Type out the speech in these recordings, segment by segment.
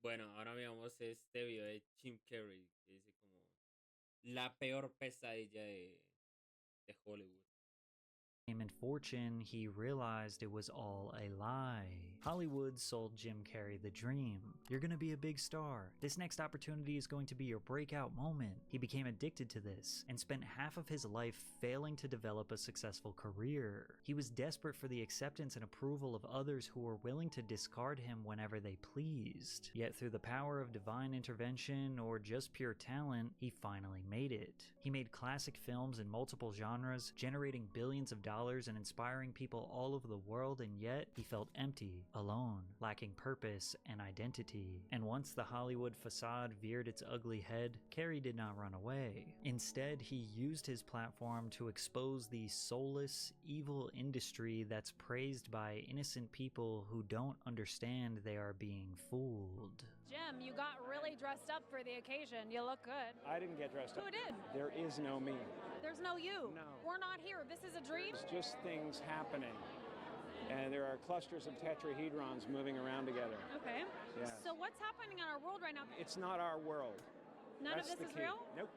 Bueno, ahora veamos este video de Jim Carrey que dice como la peor pesadilla de Hollywood. And fortune, he realized it was all a lie. Hollywood sold Jim Carrey the dream. You're gonna be a big star. This next opportunity is going to be your breakout moment. He became addicted to this and spent half of his life failing to develop a successful career. He was desperate for the acceptance and approval of others who were willing to discard him whenever they pleased. Yet through the power of divine intervention or just pure talent, he finally made it. He made classic films in multiple genres, generating billions of dollars and inspiring people all over the world, and yet he felt empty, alone, lacking purpose and identity. And once the Hollywood facade veered its ugly head, Carrey did not run away. Instead, he used his platform to expose the soulless, evil industry that's praised by innocent people who don't understand they are being fooled. Jim, you got really dressed up for the occasion. You look good. I didn't get dressed up. Who did? There is no me. There's no you. No. We're not here. This is a dream. It's just things happening. And there are clusters of tetrahedrons moving around together. Okay. Yeah. So what's happening in our world right now? It's not our world. None That's of this the is key. real? Nope.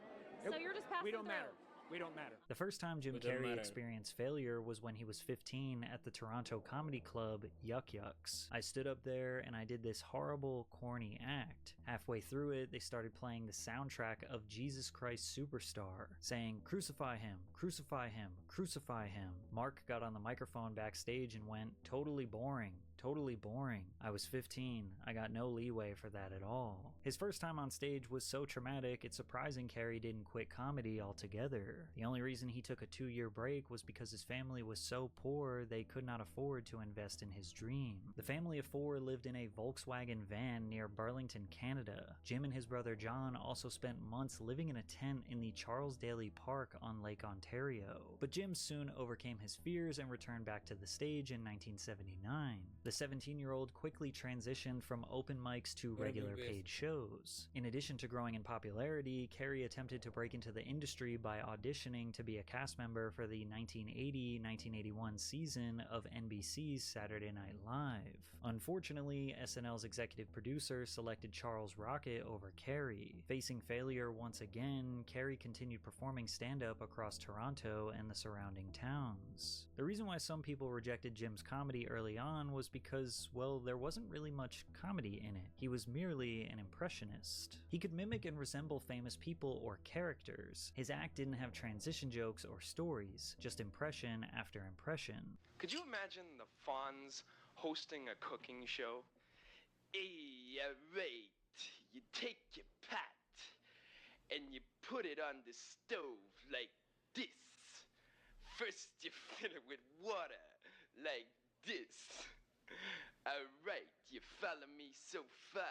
So you're just passing We don't through. matter. We don't matter. The first time Jim It doesn't Carrey matter. experienced failure was when he was 15 at the Toronto comedy club Yuck Yucks. I stood up there and I did this horrible, corny act. Halfway through it, they started playing the soundtrack of Jesus Christ Superstar, saying, "Crucify him, crucify him, crucify him." Mark got on the microphone backstage and went, "Totally boring, totally boring." I was 15. I got no leeway for that at all. His first time on stage was so traumatic, it's surprising Carrey didn't quit comedy altogether. The only reason he took a 2-year break was because his family was so poor they could not afford to invest in his dream. The family of 4 lived in a Volkswagen van near Burlington, Canada. Jim and his brother John also spent months living in a tent in the Charles Daly Park on Lake Ontario. But Jim soon overcame his fears and returned back to the stage in 1979. The 17-year-old quickly transitioned from open mics to regular paid shows. In addition to growing in popularity, Carrey attempted to break into the industry by auditioning to be a cast member for the 1980-1981 season of NBC's Saturday Night Live. Unfortunately, SNL's executive producer selected Charles Rocket over Carrey. Facing failure once again, Carrey continued performing stand-up across Toronto and the surrounding towns. The reason why some people rejected Jim's comedy early on was because, well, there wasn't really much comedy in it. He was merely an impressionist. He could mimic and resemble famous people or characters. His act didn't have transition jokes or stories, just impression after impression. Could you imagine the Fonz hosting a cooking show? Hey, right. You take your pot and you put it on the stove like this. First you fill it with water like this. Alright, you follow me so far?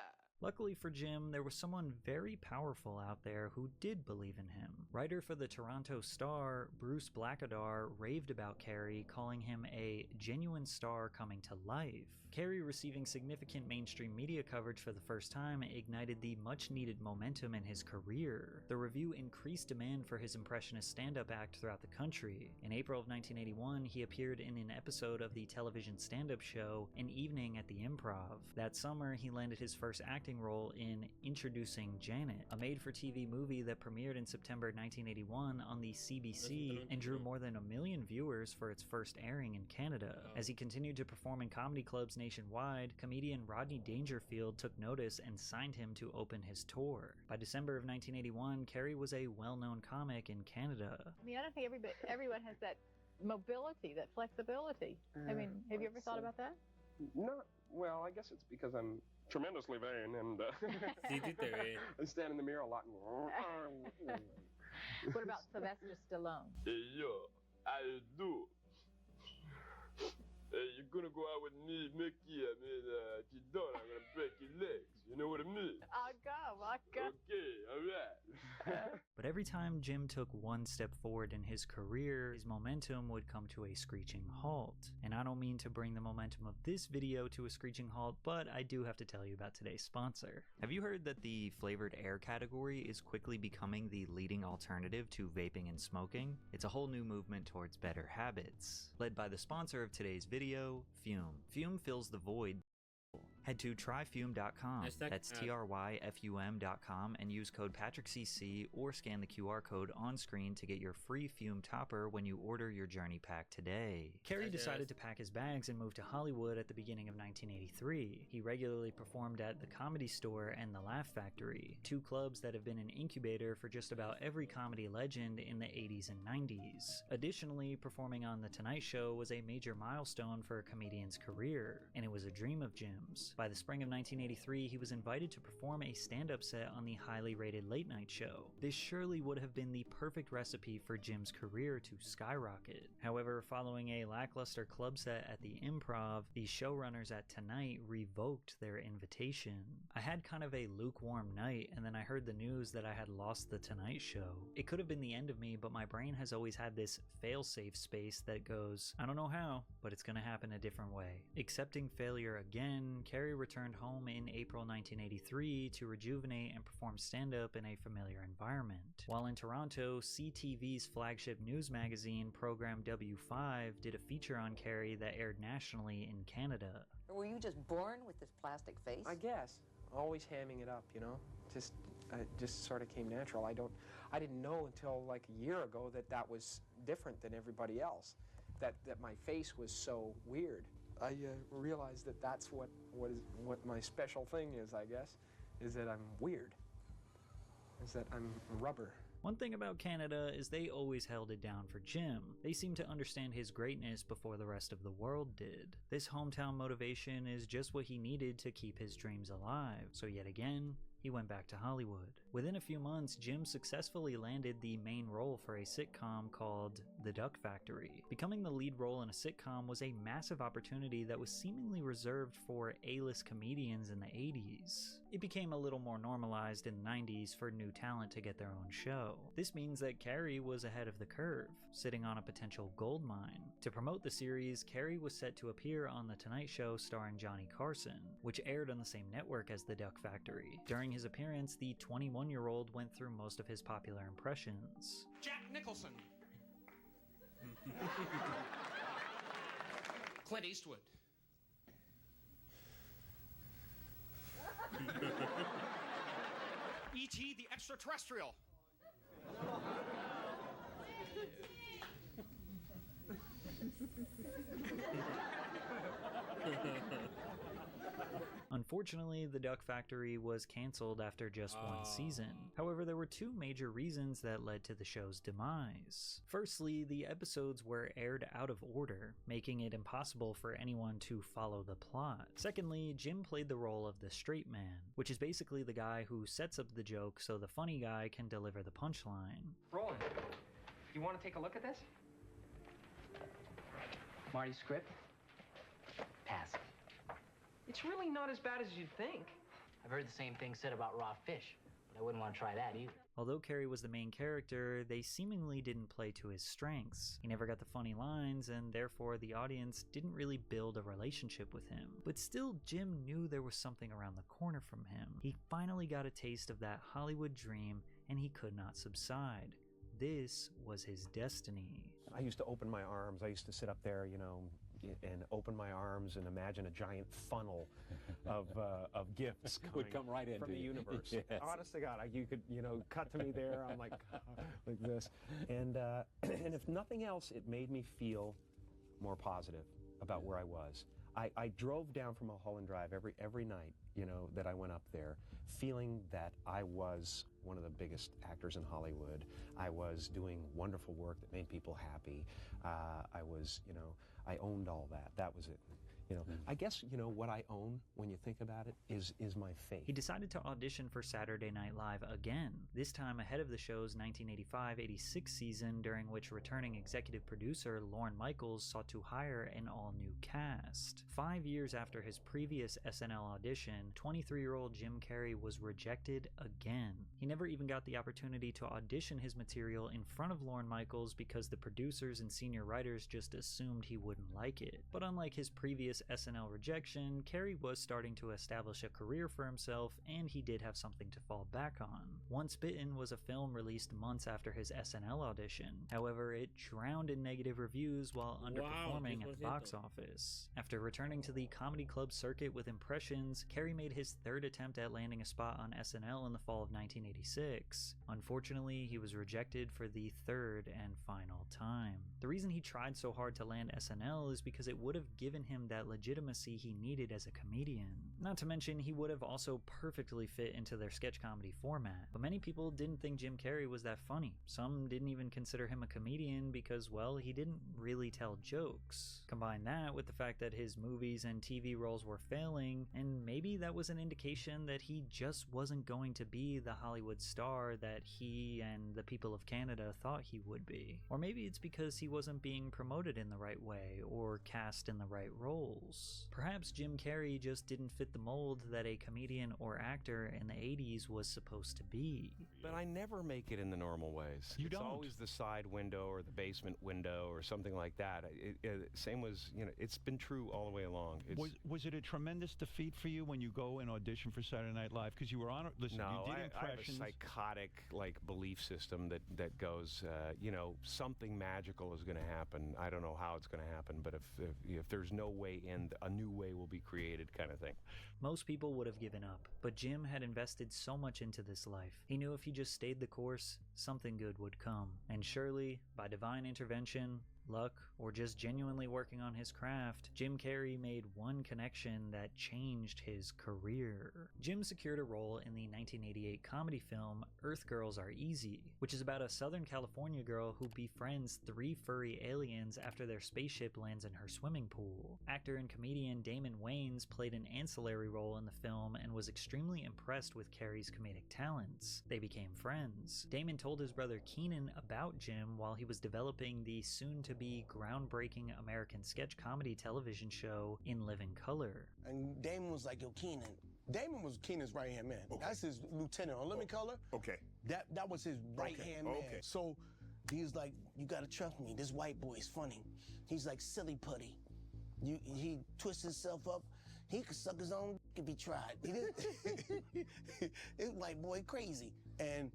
Luckily for Jim, there was someone very powerful out there who did believe in him. Writer for the Toronto Star, Bruce Blackadar, raved about Carrey, calling him a genuine star coming to life. Carrey receiving significant mainstream media coverage for the first time ignited the much-needed momentum in his career. The review increased demand for his impressionist stand-up act throughout the country. In April of 1981, he appeared in an episode of the television stand-up show An Evening at the Improv. That summer, he landed his first acting role in Introducing Janet, a made-for-TV movie that premiered in September 1981 on the CBC and drew more than 1 million viewers for its first airing in Canada. As he continued to perform in comedy clubs nationwide, comedian Rodney Dangerfield took notice and signed him to open his tour. By December of 1981, Carrey was a well-known comic in Canada. I mean, I don't think everyone has that mobility, that flexibility. I mean, have you ever thought about that? Not well. I guess it's because I'm tremendously vain and Sí, sí te ve. I stand in the mirror a lot. What about Sylvester Stallone? Hey, yo, I do. Hey, you're gonna go out with me, Mickey. I mean, if you don't, I'm gonna break your legs. You know what I mean? I'll go. Okay, all right. But every time Jim took one step forward in his career, his momentum would come to a screeching halt. And I don't mean to bring the momentum of this video to a screeching halt, but I do have to tell you about today's sponsor. Have you heard that the flavored air category is quickly becoming the leading alternative to vaping and smoking? It's a whole new movement towards better habits. Led by the sponsor of today's video, Fume. Fume fills the void Head to tryfume.com, that's tryfum.com, and use code PatrickCC or scan the QR code on screen to get your free Fume topper when you order your journey pack today. Carrey decided to pack his bags and move to Hollywood at the beginning of 1983. He regularly performed at the Comedy Store and the Laugh Factory, two clubs that have been an incubator for just about every comedy legend in the 80s and 90s. Additionally, performing on The Tonight Show was a major milestone for a comedian's career, and it was a dream of Jim's. By the spring of 1983, he was invited to perform a stand-up set on the highly rated Late Night Show. This surely would have been the perfect recipe for Jim's career to skyrocket. However, following a lackluster club set at the Improv, the showrunners at Tonight revoked their invitation. I had kind of a lukewarm night, and then I heard the news that I had lost The Tonight Show. It could have been the end of me, but my brain has always had this fail-safe space that goes, I don't know how, but it's gonna happen a different way. Accepting failure again, Carrey returned home in April 1983 to rejuvenate and perform stand-up in a familiar environment. While in Toronto, CTV's flagship news magazine, Program W5, did a feature on Carrey that aired nationally in Canada. Were you just born with this plastic face? I guess. Always hamming it up, you know? Just sort of came natural. I didn't know until like a year ago that was different than everybody else. That my face was so weird. I realized that's what my special thing is, I guess, is that I'm weird. Is that I'm rubber. One thing about Canada is they always held it down for Jim. They seemed to understand his greatness before the rest of the world did. This hometown motivation is just what he needed to keep his dreams alive. So yet again, he went back to Hollywood. Within a few months, Jim successfully landed the main role for a sitcom called The Duck Factory. Becoming the lead role in a sitcom was a massive opportunity that was seemingly reserved for A-list comedians in the 80s. It became a little more normalized in the 90s for new talent to get their own show. This means that Carrey was ahead of the curve, sitting on a potential gold mine. To promote the series, Carrey was set to appear on The Tonight Show starring Johnny Carson, which aired on the same network as The Duck Factory. During his appearance, the 21-year-old went through most of his popular impressions. Jack Nicholson. Clint Eastwood. E.T. the Extraterrestrial. Unfortunately, The Duck Factory was canceled after just one season. However, there were two major reasons that led to the show's demise. Firstly, the episodes were aired out of order, making it impossible for anyone to follow the plot. Secondly, Jim played the role of the straight man, which is basically the guy who sets up the joke so the funny guy can deliver the punchline. Roland, you want to take a look at this? Marty's script? Pass. It's really not as bad as you'd think. I've heard the same thing said about raw fish, but I wouldn't want to try that either. Although Carrey was the main character, they seemingly didn't play to his strengths. He never got the funny lines, and therefore the audience didn't really build a relationship with him. But still, Jim knew there was something around the corner from him. He finally got a taste of that Hollywood dream, and he could not subside. This was his destiny. I used to open my arms. I used to sit up there, you know, and open my arms and imagine a giant funnel of gifts would come right into from the universe. Yes. Honest to God, you could, you know, cut to me there. I'm like this, and if nothing else, it made me feel more positive about where I was. I drove down from Mulholland Drive every night, you know, that I went up there, feeling that I was one of the biggest actors in Hollywood. I was doing wonderful work that made people happy. I was, you know, I owned all that. That was it. You know, I guess, you know, what I own, when you think about it, is my faith. He decided to audition for Saturday Night Live again, this time ahead of the show's 1985-86 season, during which returning executive producer Lorne Michaels sought to hire an all-new cast. 5 years after his previous SNL audition, 23-year-old Jim Carrey was rejected again. He never even got the opportunity to audition his material in front of Lorne Michaels because the producers and senior writers just assumed he wouldn't like it. But unlike his previous previous SNL rejection, Carrey was starting to establish a career for himself, and he did have something to fall back on. Once Bitten was a film released months after his SNL audition. However, it drowned in negative reviews while underperforming at the box office. After returning to the comedy club circuit with Impressions, Carrey made his third attempt at landing a spot on SNL in the fall of 1986. Unfortunately, he was rejected for the third and final time. The reason he tried so hard to land SNL is because it would have given him that legitimacy he needed as a comedian. Not to mention, he would have also perfectly fit into their sketch comedy format. But many people didn't think Jim Carrey was that funny. Some didn't even consider him a comedian because, well, he didn't really tell jokes. Combine that with the fact that his movies and TV roles were failing, and maybe that was an indication that he just wasn't going to be the Hollywood star that he and the people of Canada thought he would be. Or maybe it's because he wasn't being promoted in the right way or cast in the right roles. Perhaps Jim Carrey just didn't fit the mold that a comedian or actor in the 80s was supposed to be. But I never make it in the normal ways. It's always the side window or the basement window or something like that. Same was, it's been true all the way along. Was it a tremendous defeat for you when you go and audition for Saturday Night Live? Because you were on it. Listen, no, you did Impressions. I have a psychotic belief system that goes, something magical is going to happen. I don't know how it's going to happen, but if there's no way in, a new way will be created, kind of thing. Most people would have given up, but Jim had invested so much into this life. He knew if he just stayed the course, something good would come. And surely, by divine intervention, luck, or just genuinely working on his craft, Jim Carrey made one connection that changed his career. Jim secured a role in the 1988 comedy film Earth Girls Are Easy, which is about a Southern California girl who befriends 3 furry aliens after their spaceship lands in her swimming pool. Actor and comedian Damon Wayans played an ancillary role in the film and was extremely impressed with Carrey's comedic talents. They became friends. Damon told his brother Keenan about Jim while he was developing the soon-to-be groundbreaking American sketch comedy television show In Living Color. And Damon was like, yo, Keenan. Damon was Keenan's right-hand man. Okay. That's his lieutenant on Living Color. Okay. That was his right-hand man. Okay. So he was like, you gotta trust me. This white boy is funny. He's like silly putty. He twists himself up. He could suck his own if he tried. This white boy crazy. And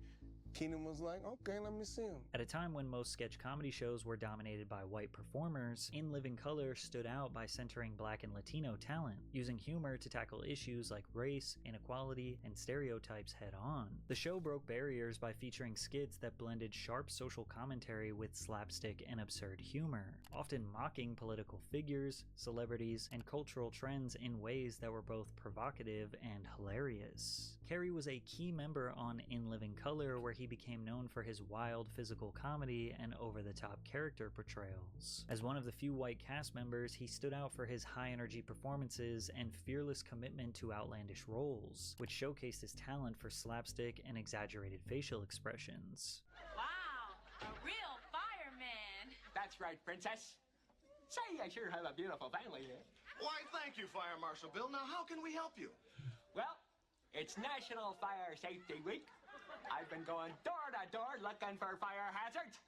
Keenan was like, okay, let me see him. At a time when most sketch comedy shows were dominated by white performers, In Living Color stood out by centering Black and Latino talent, using humor to tackle issues like race, inequality, and stereotypes head on. The show broke barriers by featuring skits that blended sharp social commentary with slapstick and absurd humor, often mocking political figures, celebrities, and cultural trends in ways that were both provocative and hilarious. Carrey was a key member on In Living Color, where he became known for his wild physical comedy and over-the-top character portrayals. As one of the few white cast members, he stood out for his high-energy performances and fearless commitment to outlandish roles, which showcased his talent for slapstick and exaggerated facial expressions. Wow, a real fireman! That's right, princess. Say, I sure have a beautiful family here. Why, thank you, Fire Marshal Bill. Now, how can we help you? Well, it's National Fire Safety Week. I've been going door to door looking for fire hazards.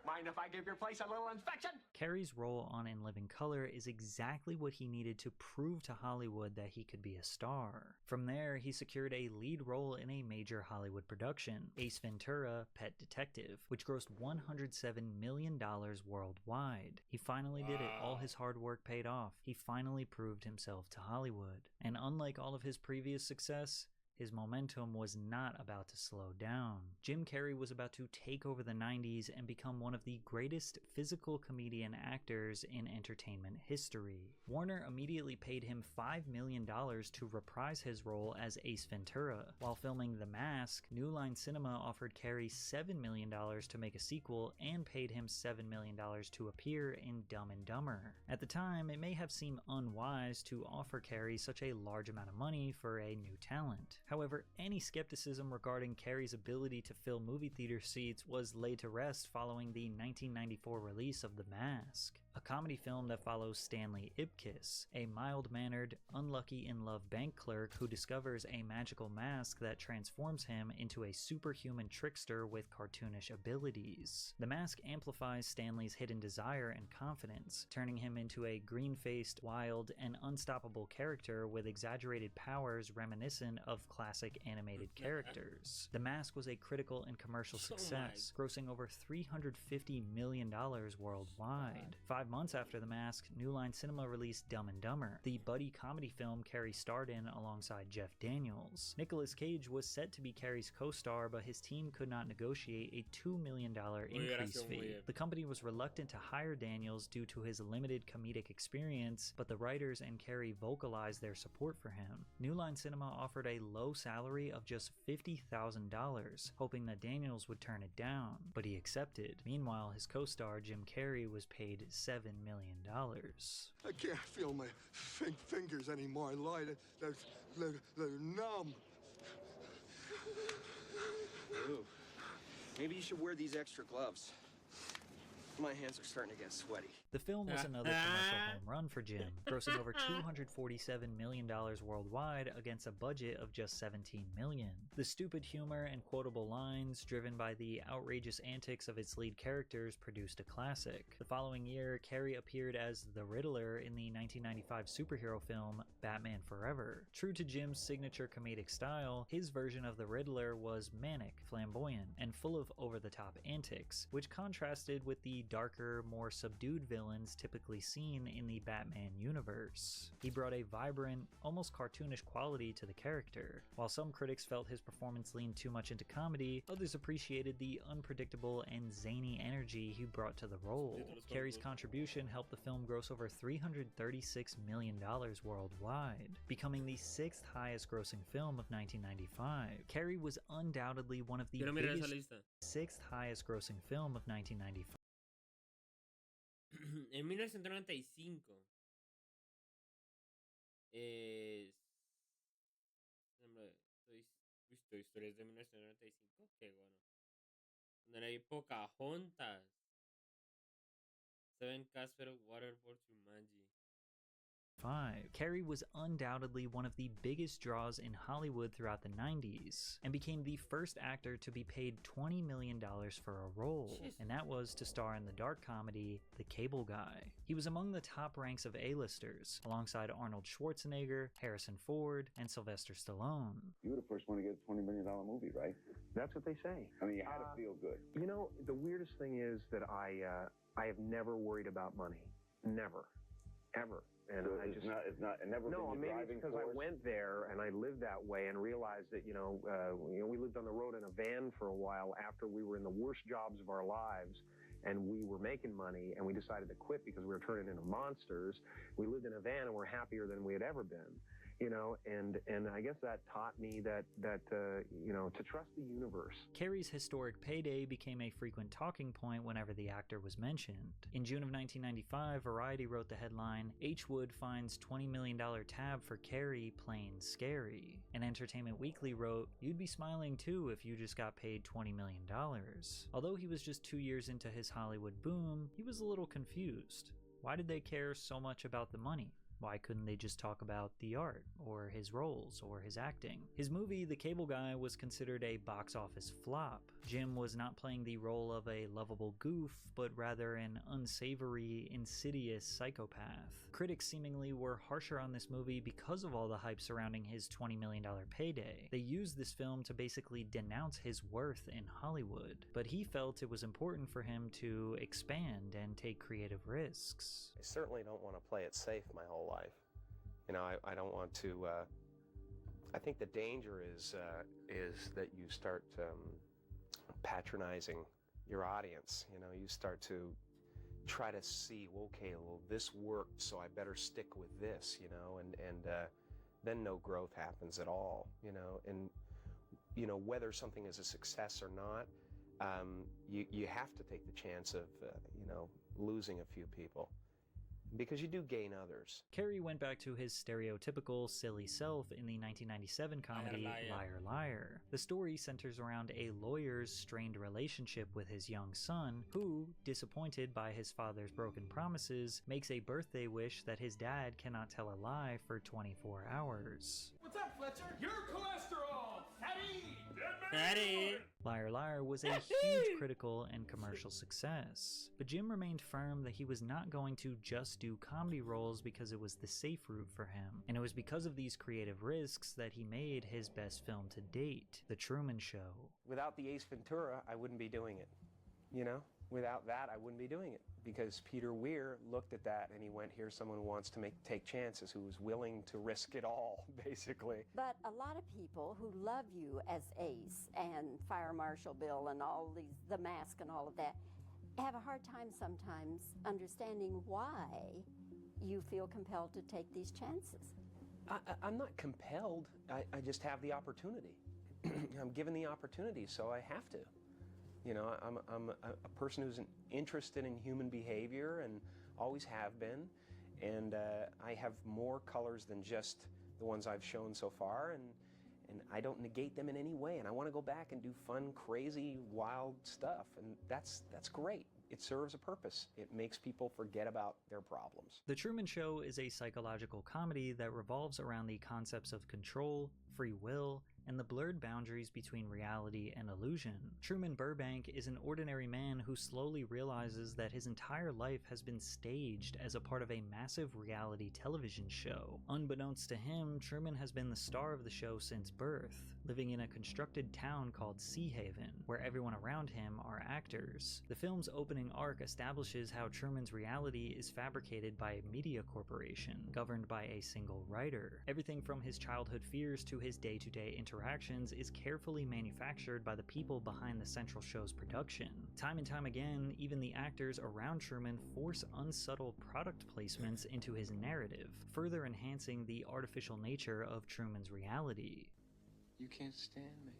Mind if I give your place a little inspection? Carrey's role on In Living Color is exactly what he needed to prove to Hollywood that he could be a star. From there, he secured a lead role in a major Hollywood production, Ace Ventura: Pet Detective, which grossed $107 million worldwide. He finally did it. All his hard work paid off. He finally proved himself to Hollywood. And unlike all of his previous success, his momentum was not about to slow down. Jim Carrey was about to take over the 90s and become one of the greatest physical comedian actors in entertainment history. Warner immediately paid him $5 million to reprise his role as Ace Ventura. While filming The Mask, New Line Cinema offered Carrey $7 million to make a sequel and paid him $7 million to appear in Dumb and Dumber. At the time, it may have seemed unwise to offer Carrey such a large amount of money for a new talent. However, any skepticism regarding Carrey's ability to fill movie theater seats was laid to rest following the 1994 release of The Mask. a comedy film that follows Stanley Ipkiss, a mild-mannered, unlucky-in-love bank clerk who discovers a magical mask that transforms him into a superhuman trickster with cartoonish abilities. The mask amplifies Stanley's hidden desire and confidence, turning him into a green-faced, wild, and unstoppable character with exaggerated powers reminiscent of classic animated characters. The mask was a critical and commercial success, grossing over $350 million worldwide. 5 months after The Mask, New Line Cinema released Dumb and Dumber, the buddy comedy film Carrey starred in alongside Jeff Daniels. Nicolas Cage was set to be Carrey's co-star, but his team could not negotiate a $2 million increase fee. The company was reluctant to hire Daniels due to his limited comedic experience, but the writers and Carrey vocalized their support for him. New Line Cinema offered a low salary of just $50,000, hoping that Daniels would turn it down, but he accepted. Meanwhile, his co-star Jim Carrey was paid $7 million. I can't feel my fingers anymore. They're numb. Ooh. Maybe you should wear these extra gloves. My hands are starting to get sweaty. The film was another commercial home run for Jim, grossing over $247 million worldwide against a budget of just $17 million. The stupid humor and quotable lines, driven by the outrageous antics of its lead characters, produced a classic. The following year, Carrey appeared as the Riddler in the 1995 superhero film Batman Forever. True to Jim's signature comedic style, his version of the Riddler was manic, flamboyant, and full of over-the-top antics, which contrasted with the darker, more subdued villains typically seen in the Batman universe. He brought a vibrant, almost cartoonish quality to the character. While some critics felt his performance leaned too much into comedy, others appreciated the unpredictable and zany energy he brought to the role. Carrey's contribution helped the film gross over $336 million worldwide, becoming the 6th highest grossing film of 1995. Carrey was undoubtedly one of the biggest 6th highest grossing film of 1995. En 1995 visto historias de 1995, qué bueno. Donde hay Pocahontas, Seven Casper Waterford Jumanji. Carrey was undoubtedly one of the biggest draws in Hollywood throughout the 90s, and became the first actor to be paid $20 million for a role, and that was to star in the dark comedy The Cable Guy. He was among the top ranks of A-listers, alongside Arnold Schwarzenegger, Harrison Ford, and Sylvester Stallone. You were the first one to get a $20 million movie, right? That's what they say. I mean, you had to feel good. You know, the weirdest thing is that I have never worried about money. Never. Ever. And So I it's never been no, your maybe driving it's because I force? went there and I lived that way and realized that, we lived on the road in a van for a while after we were in the worst jobs of our lives, and we were making money, and we decided to quit because we were turning into monsters. We lived in a van and we're happier than we had ever been. And I guess that taught me that to trust the universe. Carrey's historic payday became a frequent talking point whenever the actor was mentioned. In June of 1995, Variety wrote the headline, "H. Wood finds $20 million tab for Carrey playing scary." And Entertainment Weekly wrote, "You'd be smiling too if you just got paid $20 million. Although he was just 2 years into his Hollywood boom, he was a little confused. Why did they care so much about the money? Why couldn't they just talk about the art, or his roles, or his acting? His movie, The Cable Guy, was considered a box office flop. Jim was not playing the role of a lovable goof, but rather an unsavory, insidious psychopath. Critics seemingly were harsher on this movie because of all the hype surrounding his $20 million payday. They used this film to basically denounce his worth in Hollywood, but he felt it was important for him to expand and take creative risks. I certainly don't want to play it safe my whole life. I don't want to. I think the danger is that you start patronizing your audience. You start to try to see, okay, well, this worked, so I better stick with this. And then no growth happens at all. And whether something is a success or not, you have to take the chance of losing a few people. because you do gain others. Carrey went back to his stereotypical silly self in the 1997 comedy Liar, Liar. The story centers around a lawyer's strained relationship with his young son, who, disappointed by his father's broken promises, makes a birthday wish that his dad cannot tell a lie for 24 hours. What's up, Fletcher? Your cholesterol! Fatty! Fatty! Liar Liar was a huge critical and commercial success, but Jim remained firm that he was not going to just do comedy roles because it was the safe route for him, and it was because of these creative risks that he made his best film to date, The Truman Show. Without the Ace Ventura, I wouldn't be doing it, you know? Without that, I wouldn't be doing it, because Peter Weir looked at that and he went, here's someone who wants to take chances, who was willing to risk it all, basically. But a lot of people who love you as Ace and Fire Marshal Bill and all these, The Mask and all of that, have a hard time sometimes understanding why you feel compelled to take these chances. I'm not compelled, I just have the opportunity. I'm given the opportunity, so I have to. You know, I'm a person who's interested in human behavior and always have been, and I have more colors than just the ones I've shown so far, and I don't negate them in any way, and I want to go back and do fun, crazy, wild stuff, and that's great. It serves a purpose. It makes people forget about their problems. The Truman Show is a psychological comedy that revolves around the concepts of control, free will, and the blurred boundaries between reality and illusion. Truman Burbank is an ordinary man who slowly realizes that his entire life has been staged as a part of a massive reality television show. Unbeknownst to him, Truman has been the star of the show since birth, living in a constructed town called Sea Haven, where everyone around him are actors. The film's opening arc establishes how Truman's reality is fabricated by a media corporation, governed by a single writer. Everything from his childhood fears to his day-to-day interactions is carefully manufactured by the people behind the central show's production. Time and time again, even the actors around Truman force unsubtle product placements into his narrative, further enhancing the artificial nature of Truman's reality. You can't stand me.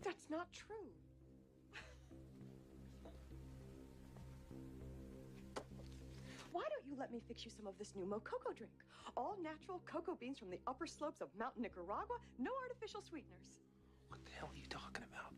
That's not true. Why don't you let me fix you some of this new Mococo drink? All natural cocoa beans from the upper slopes of Mountain Nicaragua, no artificial sweeteners. What the hell are you talking about?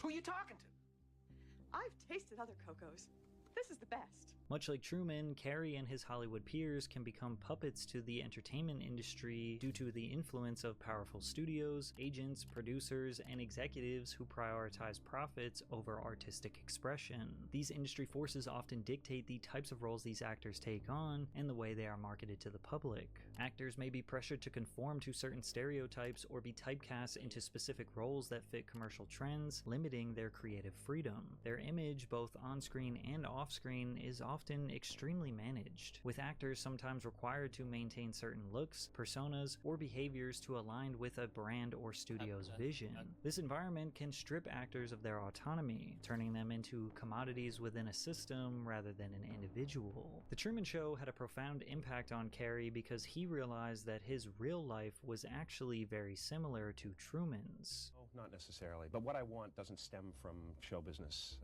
Who are you talking to? I've tasted other cocos. This is the best. Much like Truman, Carrey and his Hollywood peers can become puppets to the entertainment industry due to the influence of powerful studios, agents, producers, and executives who prioritize profits over artistic expression. These industry forces often dictate the types of roles these actors take on and the way they are marketed to the public. Actors may be pressured to conform to certain stereotypes or be typecast into specific roles that fit commercial trends, limiting their creative freedom. Their image, both on-screen and off-screen, is often extremely managed, with actors sometimes required to maintain certain looks, personas, or behaviors to align with a brand or studio's vision. This environment can strip actors of their autonomy, turning them into commodities within a system rather than an individual. The Truman Show had a profound impact on Carrey because he realized that his real life was actually very similar to Truman's. Not necessarily, but what I want doesn't stem from show business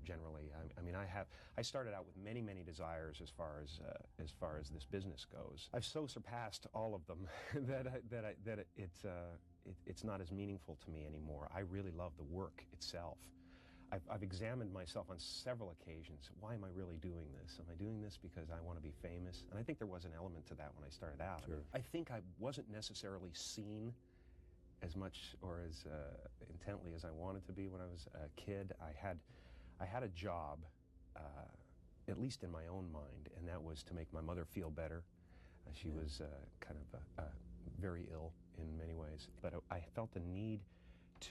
generally. I mean, I started out with many desires as far as this business goes. I've so surpassed all of them that it's not as meaningful to me anymore. I really love the work itself. I've examined myself on several occasions. Why am I really doing this? Am I doing this because I want to be famous? And I think there was an element to that when I started out. Sure. I think I wasn't necessarily seen as much or as intently as I wanted to be when I was a kid. I had a job, at least in my own mind, and that was to make my mother feel better. She was kind of very ill in many ways, but I felt the need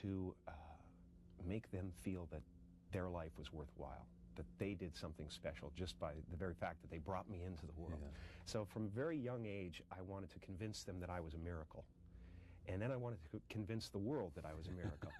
to make them feel that their life was worthwhile, that they did something special just by the very fact that they brought me into the world. Yeah. So from a very young age, I wanted to convince them that I was a miracle. And then I wanted to convince the world that I was a miracle.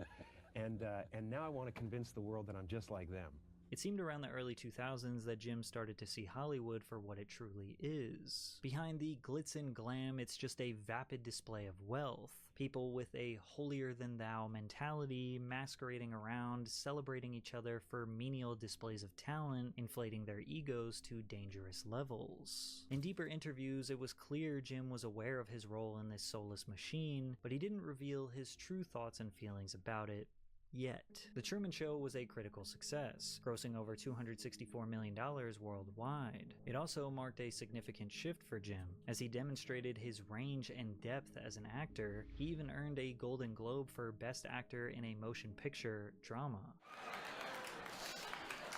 And now I want to convince the world that I'm just like them. It seemed around the early 2000s that Jim started to see Hollywood for what it truly is. Behind the glitz and glam, it's just a vapid display of wealth. People with a holier-than-thou mentality, masquerading around, celebrating each other for menial displays of talent, inflating their egos to dangerous levels. In deeper interviews, it was clear Jim was aware of his role in this soulless machine, but he didn't reveal his true thoughts and feelings about it. Yet. The Truman Show was a critical success, grossing over $264 million worldwide. It also marked a significant shift for Jim. As he demonstrated his range and depth as an actor, he even earned a Golden Globe for Best Actor in a Motion Picture Drama.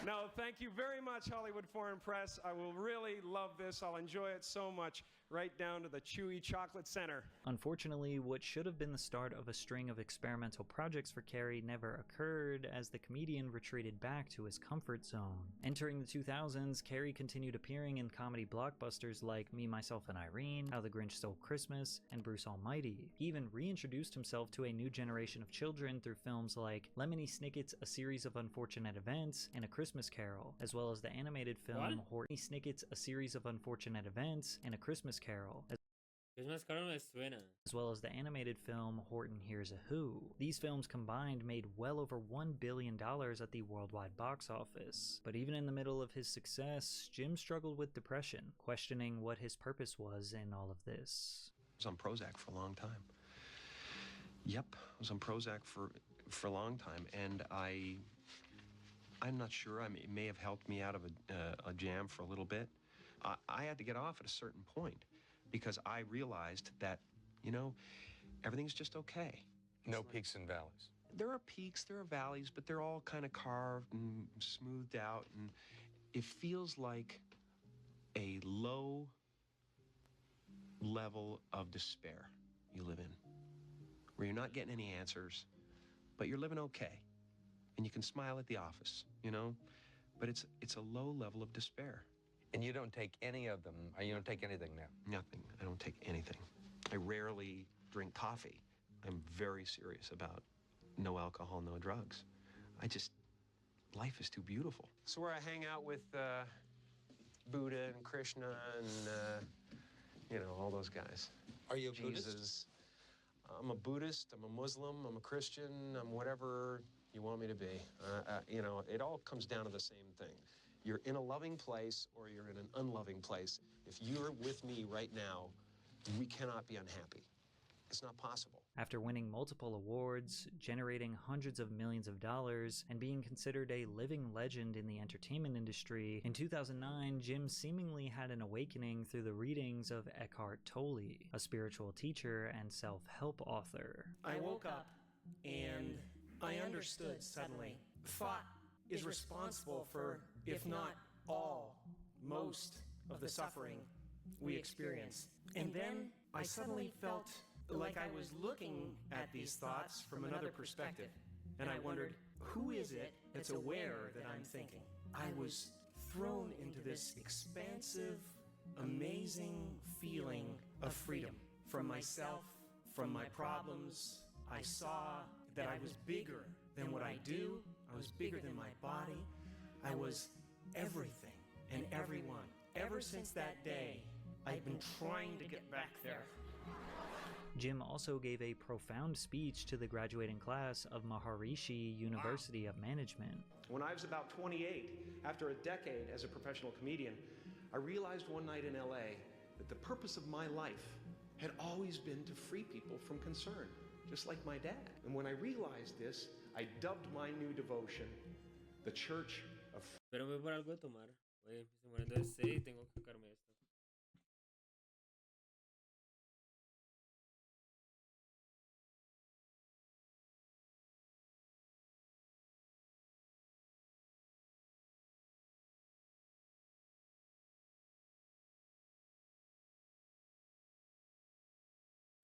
No, thank you very much, Hollywood Foreign Press. I will really love this. I'll enjoy it so much, right down to the chewy chocolate center. Unfortunately, what should have been the start of a string of experimental projects for Carrey never occurred, as the comedian retreated back to his comfort zone. Entering the 2000s, Carrey continued appearing in comedy blockbusters like Me, Myself, and Irene, How the Grinch Stole Christmas, and Bruce Almighty. He even reintroduced himself to a new generation of children through films like Lemony Snicket's A Series of Unfortunate Events and A Christmas Carol, as well as the animated film Lemony Snicket's A Series of Unfortunate Events and A Christmas Carol, as well as the animated film Horton Hears a Who. These films combined made well over $1 billion at the worldwide box office. But even in the middle of his success, Jim struggled with depression, questioning what his purpose was in all of this. I was on Prozac for a long time. Yep, I was on Prozac for a long time, and I'm not sure. I mean, it may have helped me out of a jam for a little bit. I had to get off at a certain point because I realized that, you know, everything's just okay. No peaks and valleys. There are peaks, there are valleys, but they're all kind of carved and smoothed out, and it feels like a low level of despair you live in, where you're not getting any answers, but you're living okay. And you can smile at the office, you know? But it's a low level of despair. And you don't take any of them, or you don't take anything now? Nothing. I don't take anything. I rarely drink coffee. I'm very serious about no alcohol, no drugs. Life is too beautiful. It's where I hang out with Buddha and Krishna and, you know, all those guys. Are you a Jesus. Buddhist? I'm a Buddhist, I'm a Muslim, I'm a Christian, I'm whatever you want me to be. You know, it all comes down to the same thing. You're in a loving place or you're in an unloving place. If you're with me right now, we cannot be unhappy. It's not possible. After winning multiple awards, generating hundreds of millions of dollars, and being considered a living legend in the entertainment industry, in 2009, Jim seemingly had an awakening through the readings of Eckhart Tolle, a spiritual teacher and self-help author. I woke up and I understood suddenly. Thought is responsible for, if not all, most of the suffering we experience. And then I suddenly felt like I was looking at these thoughts from another perspective. And I wondered, who is it that's aware that I'm thinking? I was thrown into this expansive, amazing feeling of freedom from myself, from my problems. I saw that I was bigger than what I do. I was bigger than my body. I was everything and everyone. Ever since that day, I've been trying to get back there. Jim also gave a profound speech to the graduating class of Maharishi University of Management. When I was about 28, after a decade as a professional comedian, I realized one night in LA that the purpose of my life had always been to free people from concern, just like my dad. And when I realized this, I dubbed my new devotion the Church of... Pero voy por algo de tomar. Oye, entonces sí, tengo que sacarme esto.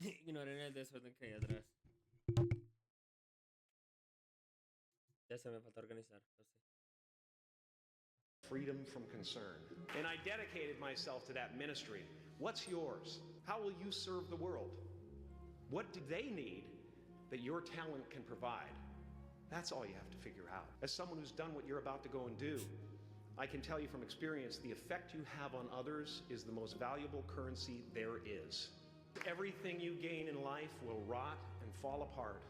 Ignoren el desorden que hay atrás. Ya se me falta organizar. Freedom from concern. And I dedicated myself to that ministry. What's yours? How will you serve the world? What do they need that your talent can provide? That's all you have to figure out. As someone who's done what you're about to go and do, I can tell you from experience, the effect you have on others is the most valuable currency there is. Everything you gain in life will rot and fall apart,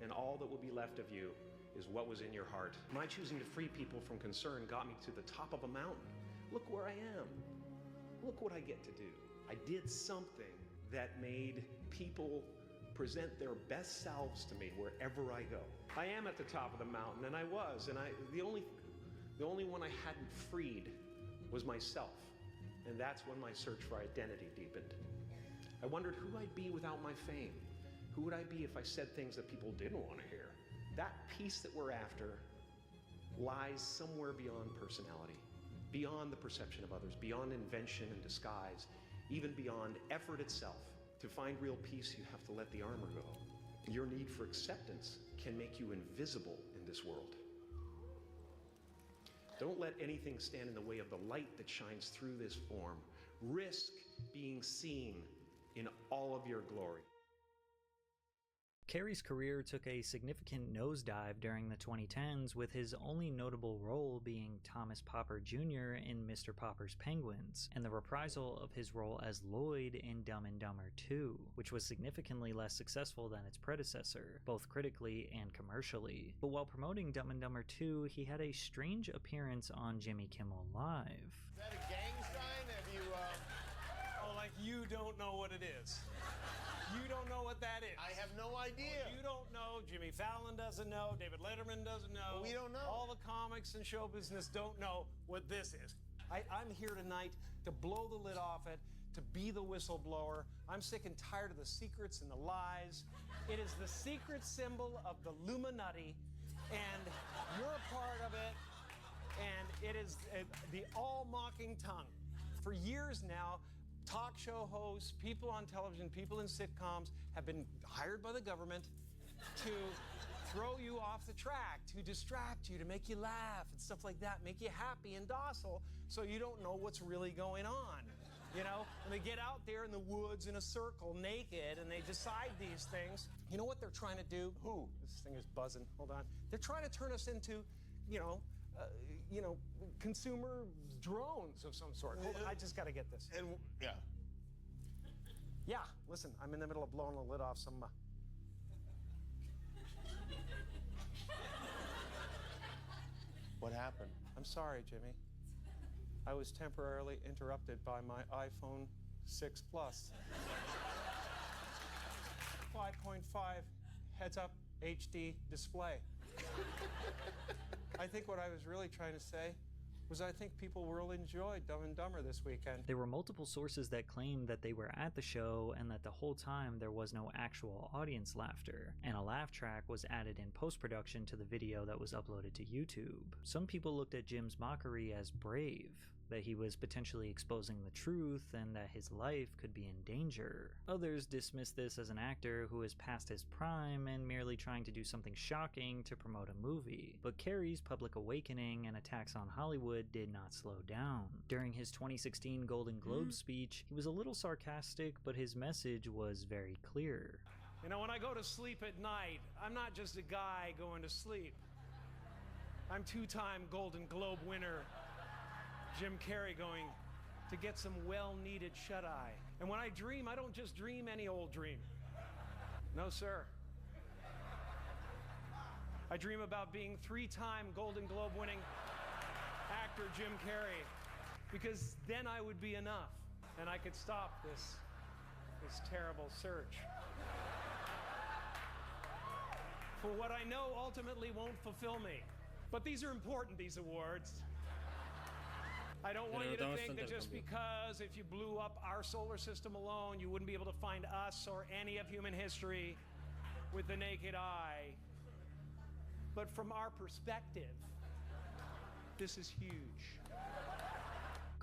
and all that will be left of you is what was in your heart. My choosing to free people from concern got me to the top of a mountain. Look where I am. Look what I get to do. I did something that made people present their best selves to me wherever I go. I am at the top of the mountain, and I was, and the only one I hadn't freed was myself, and that's when my search for identity deepened. I wondered who I'd be without my fame. Who would I be if I said things that people didn't want to hear? That peace that we're after lies somewhere beyond personality, beyond the perception of others, beyond invention and disguise, even beyond effort itself. To find real peace, you have to let the armor go. Your need for acceptance can make you invisible in this world. Don't let anything stand in the way of the light that shines through this form. Risk being seen in all of your glory. Carrey's career took a significant nosedive during the 2010s, with his only notable role being Thomas Popper Jr. in Mr. Popper's Penguins, and the reprisal of his role as Lloyd in Dumb and Dumber 2, which was significantly less successful than its predecessor, both critically and commercially. But while promoting Dumb and Dumber 2, he had a strange appearance on Jimmy Kimmel Live. Is that a gang sign? Have you, Oh, like you don't know what it is. You don't know what that is. I have no idea. You don't know. Jimmy Fallon doesn't know. David Letterman doesn't know. We don't know. All the comics and show business don't know what this is. I'm here tonight to blow the lid off it, to be the whistleblower. I'm sick and tired of the secrets and the lies. It is the secret symbol of the Illuminati, and you're a part of it, and it is the all-mocking tongue. For years now, talk show hosts, people on television, people in sitcoms have been hired by the government to throw you off the track, to distract you, to make you laugh and stuff like that, make you happy and docile so you don't know what's really going on. You know, and they get out there in the woods in a circle naked and they decide these things. You know what they're trying to do? Who? This thing is buzzing. Hold on. They're trying to turn us into, consumer drones of some sort. Hold on, I just got to get this. And yeah. Yeah, listen, I'm in the middle of blowing the lid off some... What happened? I'm sorry, Jimmy. I was temporarily interrupted by my iPhone 6 Plus. 5.5 heads-up HD display. I think what I was really trying to say was I think people will enjoy Dumb and Dumber this weekend. There were multiple sources that claimed that they were at the show and that the whole time there was no actual audience laughter, and a laugh track was added in post-production to the video that was uploaded to YouTube. Some people looked at Jim's mockery as brave, that he was potentially exposing the truth and that his life could be in danger. Others dismissed this as an actor who is past his prime and merely trying to do something shocking to promote a movie. But Carrey's public awakening and attacks on Hollywood did not slow down. During his 2016 Golden Globe speech, he was a little sarcastic, but his message was very clear. You know, when I go to sleep at night, I'm not just a guy going to sleep. I'm two-time Golden Globe winner Jim Carrey going to get some well-needed shut-eye. And when I dream, I don't just dream any old dream. No, sir. I dream about being three-time Golden Globe winning actor Jim Carrey, because then I would be enough and I could stop this terrible search for what I know ultimately won't fulfill me. But these are important, these awards. I don't want you to think that just because if you blew up our solar system alone, you wouldn't be able to find us or any of human history with the naked eye. But from our perspective, this is huge.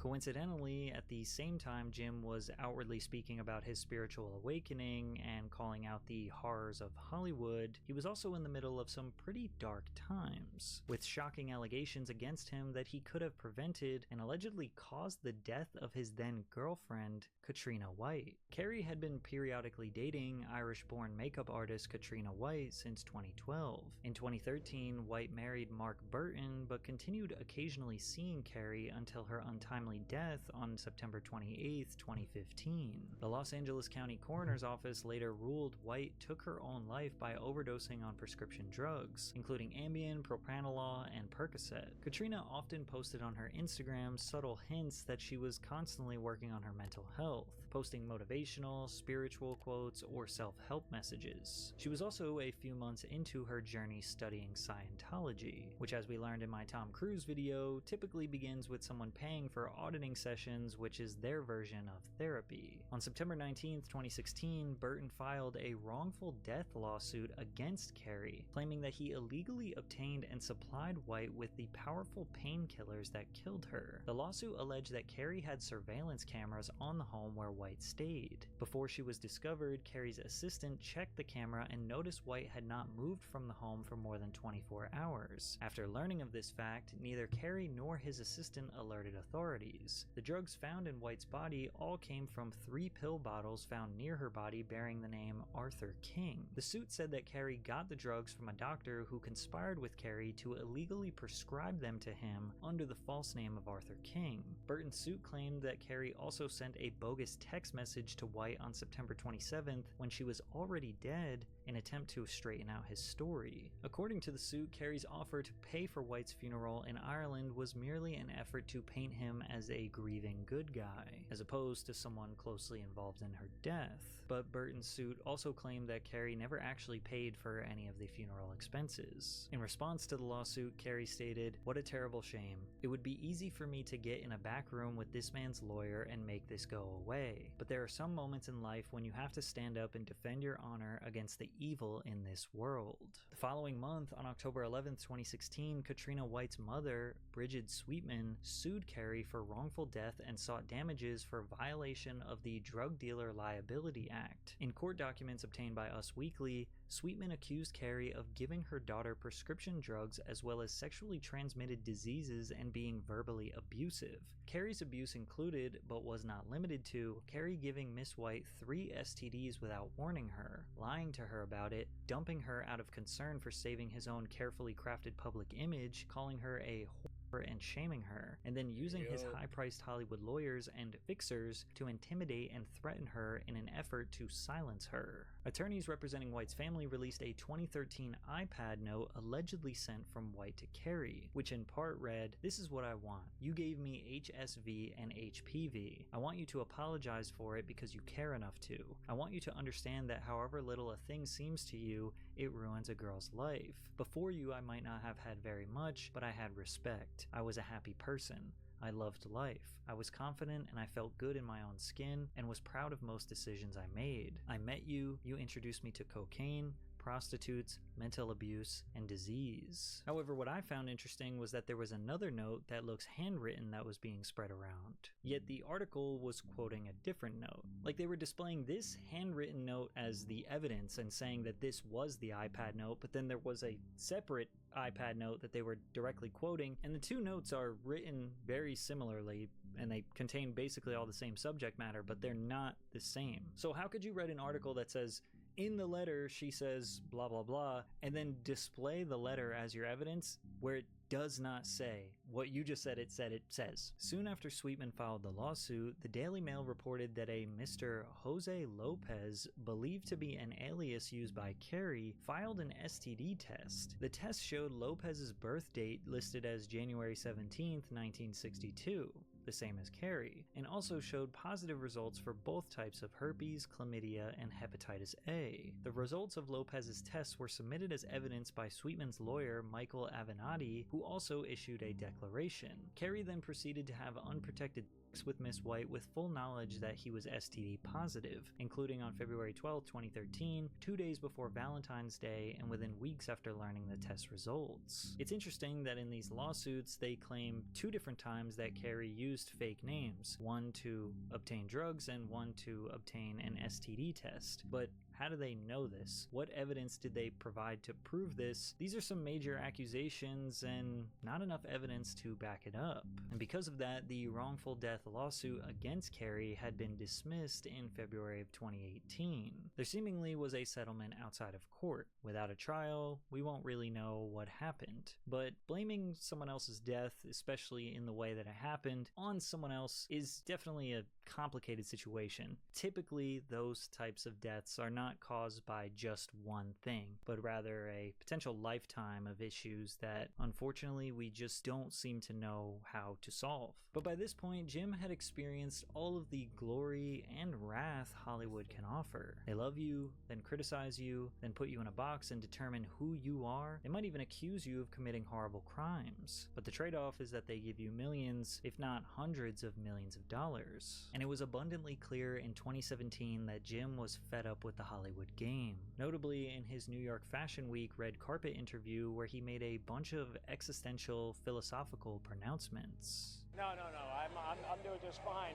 Coincidentally, at the same time Jim was outwardly speaking about his spiritual awakening and calling out the horrors of Hollywood, he was also in the middle of some pretty dark times, with shocking allegations against him that he could have prevented and allegedly caused the death of his then girlfriend, Katrina White. Carrey had been periodically dating Irish-born makeup artist Katrina White since 2012. In 2013, White married Mark Burton, but continued occasionally seeing Carrey until her untimely death on September 28, 2015. The Los Angeles County Coroner's Office later ruled White took her own life by overdosing on prescription drugs, including Ambien, propranolol, and Percocet. Katrina often posted on her Instagram subtle hints that she was constantly working on her mental health, posting motivational, spiritual quotes, or self-help messages. She was also a few months into her journey studying Scientology, which, as we learned in my Tom Cruise video, typically begins with someone paying for auditing sessions, which is their version of therapy. On September 19, 2016, Burton filed a wrongful death lawsuit against Carrey, claiming that he illegally obtained and supplied White with the powerful painkillers that killed her. The lawsuit alleged that Carrey had surveillance cameras on the home where White stayed. Before she was discovered, Carrey's assistant checked the camera and noticed White had not moved from the home for more than 24 hours. After learning of this fact, neither Carrey nor his assistant alerted authorities. The drugs found in White's body all came from 3 pill bottles found near her body bearing the name Arthur King. The suit said that Carrey got the drugs from a doctor who conspired with Carrey to illegally prescribe them to him under the false name of Arthur King. Burton's suit claimed that Carrey also sent a bogus text message to White on September 27th when she was already dead in an attempt to straighten out his story. According to the suit, Carrey's offer to pay for White's funeral in Ireland was merely an effort to paint him as a grieving good guy, as opposed to someone closely involved in her death. But Burton's suit also claimed that Carrey never actually paid for any of the funeral expenses. In response to the lawsuit, Carrey stated, "What a terrible shame. It would be easy for me to get in a back room with this man's lawyer and make this go away. But there are some moments in life when you have to stand up and defend your honor against the evil in this world." The following month, on October 11, 2016, Katrina White's mother, Bridget Sweetman, sued Carrey for wrongful death and sought damages for violation of the Drug Dealer Liability Act. In court documents obtained by Us Weekly, Sweetman accused Carrey of giving her daughter prescription drugs as well as sexually transmitted diseases and being verbally abusive. Carrey's abuse included, but was not limited to, Carrey giving Miss White 3 STDs without warning her, lying to her about it, dumping her out of concern for saving his own carefully crafted public image, calling her a whore and shaming her, and then using his high-priced Hollywood lawyers and fixers to intimidate and threaten her in an effort to silence her. Attorneys representing White's family released a 2013 iPad note allegedly sent from White to Carrey, which in part read, "This is what I want. You gave me HSV and HPV. I want you to apologize for it because you care enough to. I want you to understand that however little a thing seems to you, it ruins a girl's life. Before you, I might not have had very much, but I had respect. I was a happy person. I loved life. I was confident and I felt good in my own skin and was proud of most decisions I made. I met you, you introduced me to cocaine, prostitutes, mental abuse, and disease." However, what I found interesting was that there was another note that looks handwritten that was being spread around. Yet the article was quoting a different note. Like they were displaying this handwritten note as the evidence and saying that this was the iPad note, but then there was a separate iPad note that they were directly quoting, and the two notes are written very similarly, and they contain basically all the same subject matter, but they're not the same. So how could you write an article that says, "In the letter, she says blah, blah, blah," and then display the letter as your evidence where it does not say what you just said it says? Soon after Sweetman filed the lawsuit, the Daily Mail reported that a Mr. Jose Lopez, believed to be an alias used by Carrey, filed an STD test. The test showed Lopez's birth date listed as January 17th, 1962. The same as Carrey, and also showed positive results for both types of herpes, chlamydia, and hepatitis A. The results of Lopez's tests were submitted as evidence by Sweetman's lawyer, Michael Avenatti, who also issued a declaration. Carrey then proceeded to have unprotected with Miss White with full knowledge that he was STD positive, including on February 12, 2013, 2 days before Valentine's Day and within weeks after learning the test results. It's interesting that in these lawsuits, they claim 2 different times that Carrey used fake names, one to obtain drugs and one to obtain an STD test. But how do they know this? What evidence did they provide to prove this? These are some major accusations and not enough evidence to back it up. And because of that, the wrongful death lawsuit against Carrey had been dismissed in February of 2018. There seemingly was a settlement outside of court. Without a trial, we won't really know what happened. But blaming someone else's death, especially in the way that it happened, on someone else is definitely a complicated situation. Typically, those types of deaths are not caused by just one thing, but rather a potential lifetime of issues that unfortunately we just don't seem to know how to solve. But by this point, Jim had experienced all of the glory and wrath Hollywood can offer. They love you, then criticize you, then put you in a box and determine who you are. They might even accuse you of committing horrible crimes. But the trade-off is that they give you millions, if not hundreds of millions of dollars. And it was abundantly clear in 2017 that Jim was fed up with the Hollywood game. Notably in his New York Fashion Week red carpet interview where he made a bunch of existential philosophical pronouncements. No. I'm doing just fine.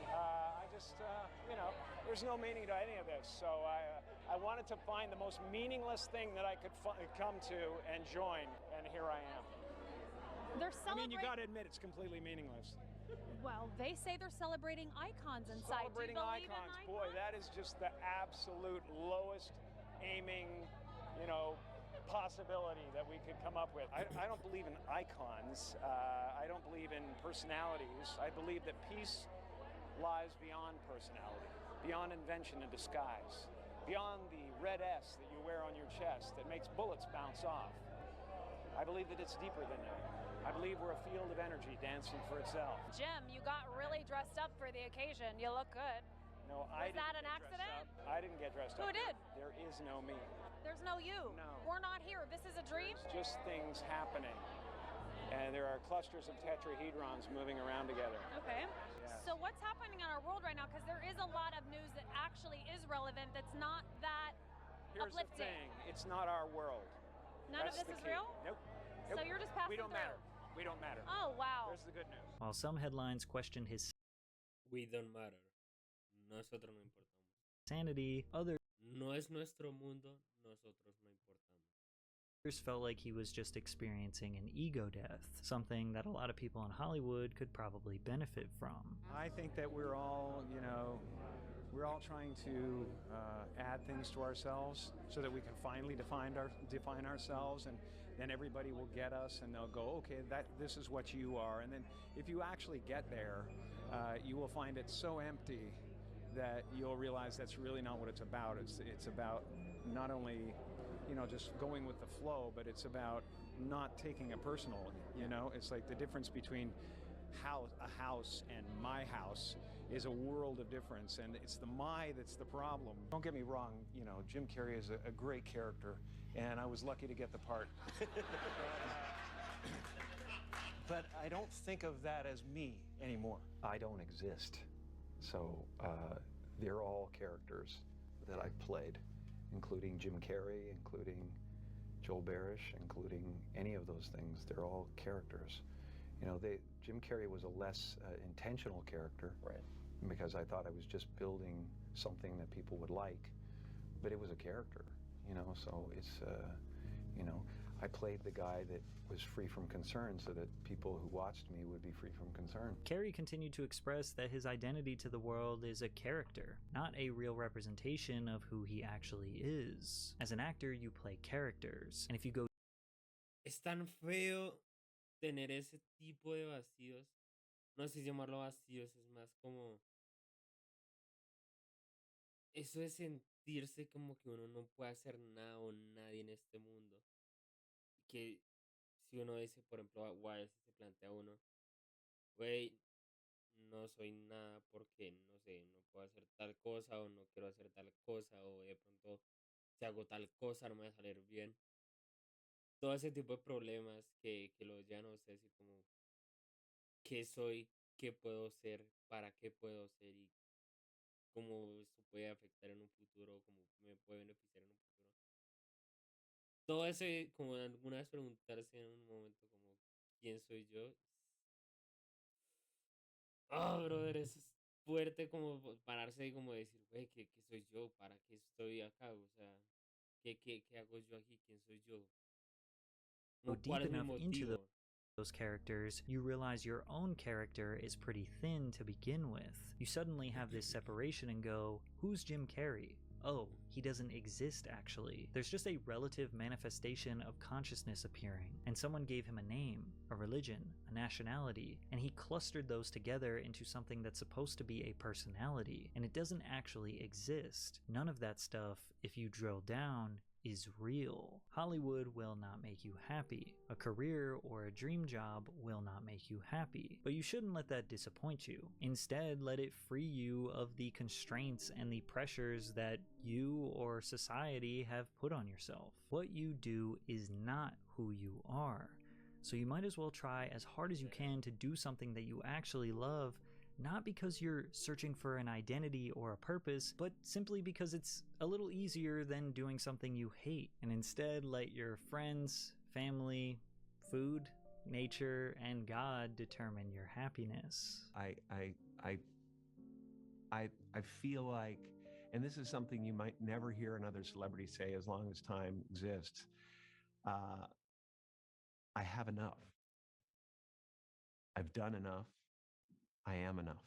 There's no meaning to any of this. So I wanted to find the most meaningless thing that I could come to and join, and here I am. They're celebrating. You got to admit it's completely meaningless. Well, they say they're celebrating icons inside. Celebrating icons, boy, that is just the absolute lowest aiming, possibility that we could come up with. I don't believe in icons. I don't believe in personalities. I believe that peace lies beyond personality, beyond invention and disguise, beyond the red S that you wear on your chest that makes bullets bounce off. I believe that it's deeper than that. I believe we're a field of energy dancing for itself. Jim, you got really dressed up for the occasion. You look good. No, I didn't. Was that an accident? I didn't get dressed up. Who did? There is no me. There's no you. No. We're not here. This is a dream? It's just things happening. And there are clusters of tetrahedrons moving around together. Okay. Yes. So what's happening in our world right now? Because there is a lot of news that actually is relevant that's not that Here's uplifting. the thing. It's not our world. None That's of this the is key. real? Nope. So you're just passing We don't through. matter. We don't matter. Oh, wow. There's the good news. While some headlines questioned his We don't matter. Nosotros no importamos. sanity, others No es nuestro mundo, nosotros no importamos. felt like he was just experiencing an ego death, something that a lot of people in Hollywood could probably benefit from. I think that we're all, we're all trying to add things to ourselves so that we can finally define ourselves, and then everybody will get us and they'll go, okay, this is what you are. And then if you actually get there, you will find it so empty that you'll realize that's really not what it's about. It's about not only just going with the flow, but it's about not taking it personal. It's like the difference between a house and my house is a world of difference, and it's the my that's the problem. Don't get me wrong, Jim Carrey is a great character, and I was lucky to get the part. But I don't think of that as me anymore. I don't exist. So they're all characters that I've played, including Jim Carrey, including Joel Barish, including any of those things. They're all characters. Jim Carrey was a less intentional character, right? Because I thought I was just building something that people would like, but it was a character, so it's, I played the guy that was free from concern so that people who watched me would be free from concern. Carrey continued to express that his identity to the world is a character, not a real representation of who he actually is. As an actor, you play characters, and if you go... Es tan feo tener ese tipo de vacíos. No sé si llamarlo vacíos, es más como... Eso de sentirse como que uno no puede hacer nada o nadie en este mundo. Que si uno dice, por ejemplo, o a veces se plantea uno, güey, no soy nada porque, no sé, no puedo hacer tal cosa o no quiero hacer tal cosa o de pronto si hago tal cosa no me va a salir bien. Todo ese tipo de problemas que lo llevan a usted decir como, ¿qué soy? qué puedo ser, para qué puedo ser y cómo esto puede afectar en un futuro, cómo me puede beneficiar en un futuro. Todo ese, como alguna vez preguntarse en un momento como, ¿quién soy yo? Ah, brother, eso es fuerte como pararse y como decir, güey, ¿qué soy yo? ¿Para qué estoy acá? O sea, ¿qué hago yo aquí? ¿Quién soy yo? Go Como, ¿cuál deep es mi enough into motivo? those characters, you realize your own character is pretty thin to begin with. You suddenly have this separation and go, who's Jim Carrey? Oh, he doesn't exist actually. There's just a relative manifestation of consciousness appearing, and someone gave him a name, a religion, a nationality, and he clustered those together into something that's supposed to be a personality, and it doesn't actually exist. None of that stuff, if you drill down, is real. Hollywood will not make you happy. A career or a dream job will not make you happy. But you shouldn't let that disappoint you. Instead, let it free you of the constraints and the pressures that you or society have put on yourself. What you do is not who you are. So you might as well try as hard as you can to do something that you actually love, not because you're searching for an identity or a purpose, but simply because it's a little easier than doing something you hate. And instead, let your friends, family, food, nature, and God determine your happiness. I feel like, and this is something you might never hear another celebrity say as long as time exists. I have enough. I've done enough. I am enough.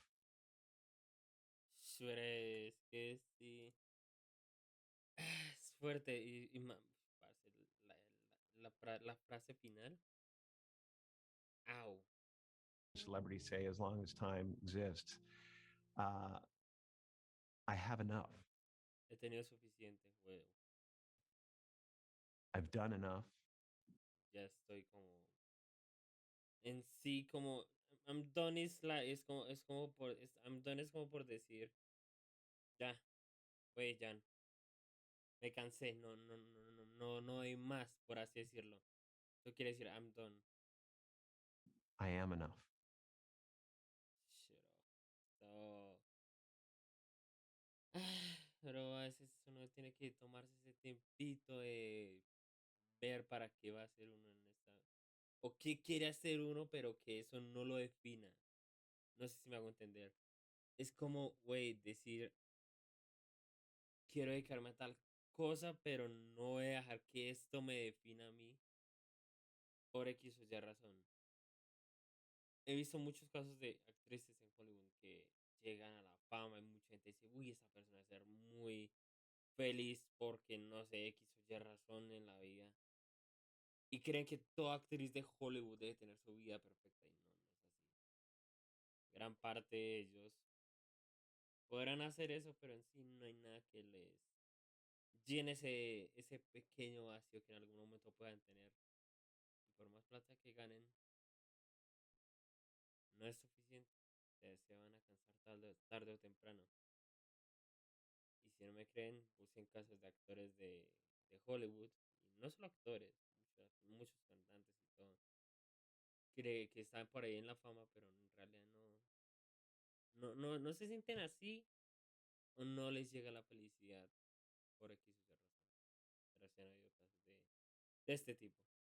Es que sí. Es fuerte parce, la frase final. Au. Celebrity say as long as time exists. I have enough. He tenido suficiente, juego. I've done enough. Ya estoy como en sí como I'm done es como por I'm done es como por decir ya, güey, ya me cansé, no hay más, por así decirlo. Eso quiere decir I'm done. I am enough. Shit. So, pero a veces uno tiene que tomarse ese tiempito de ver para qué va a ser uno en esta o qué quiere hacer uno, pero que eso no lo defina. No sé si me hago entender. Es como, güey, decir, quiero dedicarme a tal cosa, pero no voy a dejar que esto me defina a mí por X o Y razón. He visto muchos casos de actrices en Hollywood que llegan a la fama y mucha gente dice, uy, esa persona va a ser muy feliz porque no sé, X o Y razón en la vida. Y creen que toda actriz de Hollywood debe tener su vida perfecta y no, no es así. Gran parte de ellos podrán hacer eso, pero en sí no hay nada que les llene ese pequeño vacío que en algún momento puedan tener. Y por más plata que ganen, no es suficiente. Se van a cansar tarde o temprano. Y si no me creen, busquen casos de actores de Hollywood. Y no solo actores, muchos cantantes y todo. Que están por ahí en la fama, pero en realidad no se sienten así o no les llega la felicidad por X o Y razón. Pero sí han habido casos de este tipo.